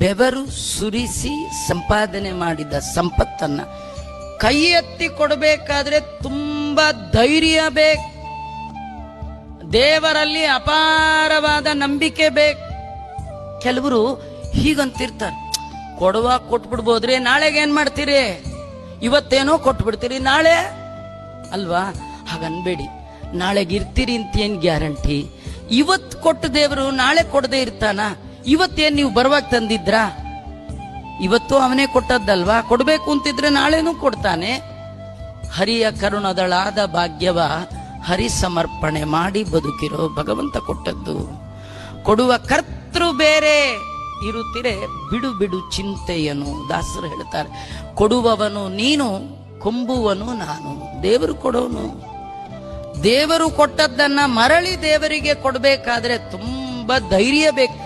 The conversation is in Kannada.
ಬೆವರು ಸುರಿಸಿ ಸಂಪಾದನೆ ಮಾಡಿದ ಸಂಪತ್ತನ್ನ ಕೈ ಎತ್ತಿ ಕೊಡಬೇಕಾದ್ರೆ ತುಂಬಾ ಧೈರ್ಯ ಬೇಕು, ದೇವರಲ್ಲಿ ಅಪಾರವಾದ ನಂಬಿಕೆ ಬೇಕು. ಕೆಲವರು ಹೀಗಂತಿರ್ತಾರೆ, ಕೊಡುವಾಗ ಕೊಟ್ಬಿಡ್ಬೋದ್ರಿ, ನಾಳೆಗೆ ಏನ್ ಮಾಡ್ತೀರಿ, ಇವತ್ತೇನೋ ಕೊಟ್ಬಿಡ್ತೀರಿ, ನಾಳೆ ಅಲ್ವಾ? ಹಾಗನ್ಬೇಡಿ. ನಾಳೆಗೆ ಇರ್ತೀರಿ ಅಂತ ಏನ್ ಗ್ಯಾರಂಟಿ? ಇವತ್ತು ಕೊಟ್ಟ ದೇವರು ನಾಳೆ ಕೊಡದೆ ಇರ್ತಾನ? ಇವತ್ತೇನ್ ನೀವು ಬರುವಾಗ ತಂದಿದ್ರಾ? ಇವತ್ತು ಅವನೇ ಕೊಟ್ಟದ್ದಲ್ವಾ? ಕೊಡ್ಬೇಕು ಅಂತಿದ್ರೆ ನಾಳೆನೂ ಕೊಡ್ತಾನೆ. ಹರಿಯ ಕರುಣದಳಾದ ಭಾಗ್ಯವ ಹರಿ ಸಮರ್ಪಣೆ ಮಾಡಿ ಬದುಕಿರೋ ಭಗವಂತ ಕೊಟ್ಟದ್ದು. ಕೊಡುವ ಕರ್ತೃ ಬೇರೆ ಇರುತ್ತಿರೆ ಬಿಡು ಬಿಡು ಚಿಂತೆಯನು. ದಾಸರು ಹೇಳ್ತಾರೆ, ಕೊಡುವವನು ನೀನು, ಕೊಂಬುವನು ನಾನು. ದೇವರು ಕೊಡೋನು. ದೇವರು ಕೊಟ್ಟದ್ದನ್ನ ಮರಳಿ ದೇವರಿಗೆ ಕೊಡಬೇಕಾದ್ರೆ ತುಂಬಾ ಧೈರ್ಯ ಬೇಕು.